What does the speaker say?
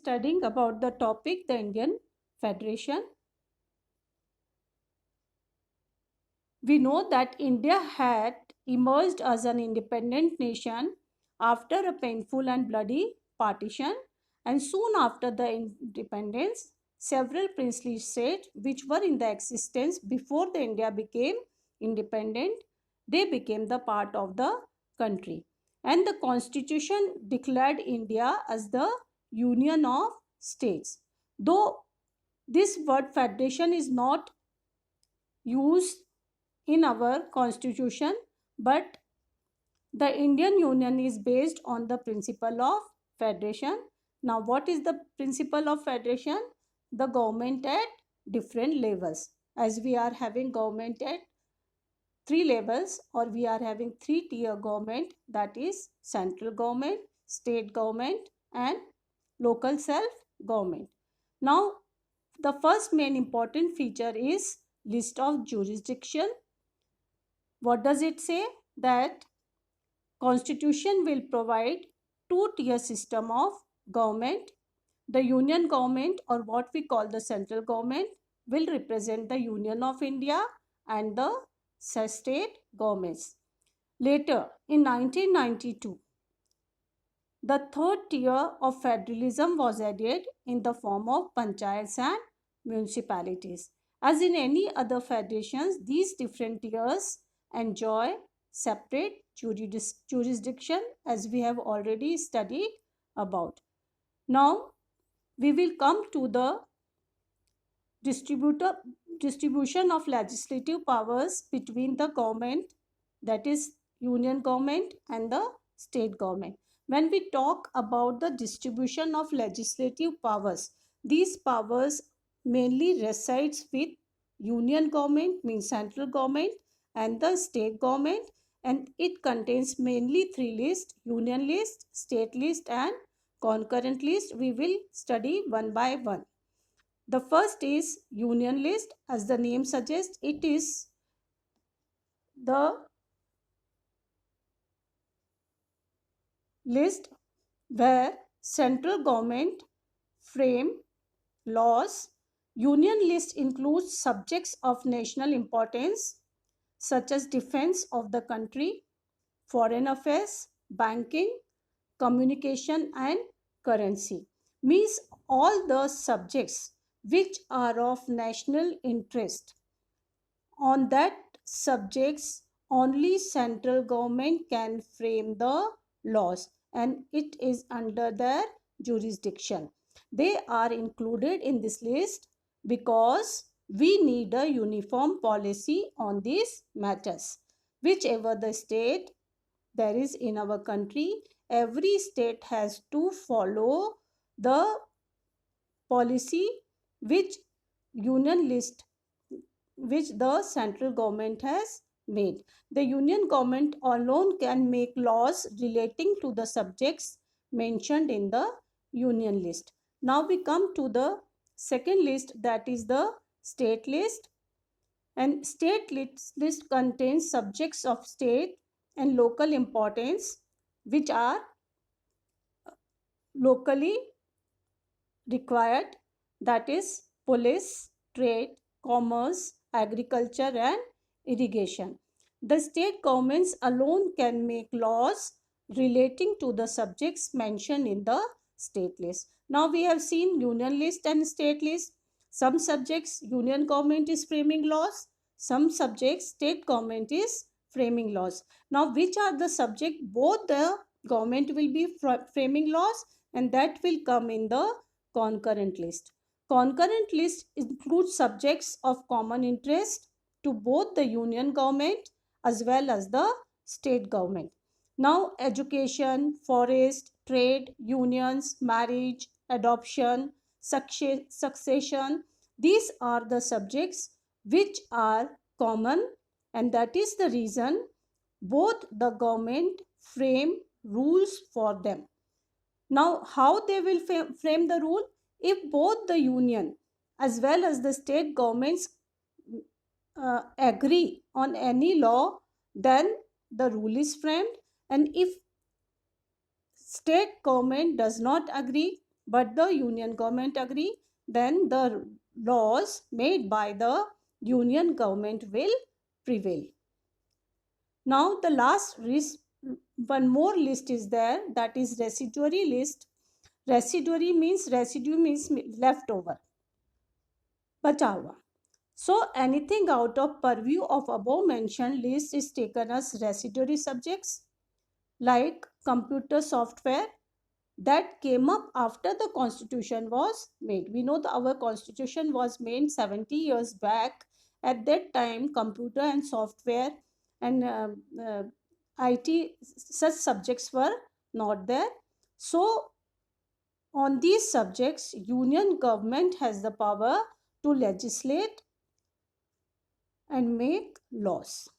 studying about the topic the Indian Federation. We know that India had emerged as an independent nation after a painful and bloody partition, and soon after the independence, several princely states which were in the existence before the India became independent, they became the part of the country. And the constitution declared India as the union of states. Though this word federation is not used in our constitution, but the Indian Union is based on the principle of federation. Now, what is the principle of federation? The government at different levels. As we are having government at three levels, or we are having three-tier government, that is central government, state government, and local self-government. Now, the first main important feature is list of jurisdiction. What does it say? That Constitution will provide two-tier system of government. The union government, or what we call the central government, will represent the Union of India and the state governments. Later, in 1992, the third tier of federalism was added in the form of panchayats and municipalities. As in any other federations, these different tiers enjoy separate jurisdiction, as we have already studied about. Now, we will come to the distribution of legislative powers between the government, that is union government, and the state government. When we talk about the distribution of legislative powers, these powers mainly resides with union government, means central government, and the state government, and it contains mainly three lists: union list, state list, and concurrent list. We will study one by one. The first is union list. As the name suggests, it is the list where central government frame laws. Union list includes subjects of national importance such as defense of the country, foreign affairs, banking, communication, and currency. Means all the subjects which are of national interest. On that subjects, only central government can frame the laws, and it is under their jurisdiction. They are included in this list because we need a uniform policy on these matters. Whichever the state there is in our country, every state has to follow the policy which union list, which the central government has made. The union government alone can make laws relating to the subjects mentioned in the union list. Now we come to the second list, that is the state list. And state list contains subjects of state and local importance which are locally required, that is police, trade, commerce, agriculture, and irrigation. The state governments alone can make laws relating to the subjects mentioned in the state list. Now we have seen union list and state list. Some subjects union government is framing laws, some subjects state government is framing laws. Now which are the subject? Both the government will be framing laws, and that will come in the concurrent list. Concurrent list includes subjects of common interest to both the union government as well as the state government. Now education, forest, trade, unions, marriage, adoption, succession, these are the subjects which are common, and that is the reason both the government frame rules for them. Now, how they will frame the rule? If both the union as well as the state governments agree on any law, then the rule is framed. And if state government does not agree, but the union government agree, then the laws made by the union government will prevail. Now the last list, one more list is there, that is residuary list. Residuary means, residue means leftover, बचा हुआ. So anything out of purview of above mentioned list is taken as residuary subjects, like computer software that came up after the constitution was made. We know that our constitution was made 70 years back. At that time, computer and software and IT, such subjects were not there. So on these subjects, union government has the power to legislate and make laws.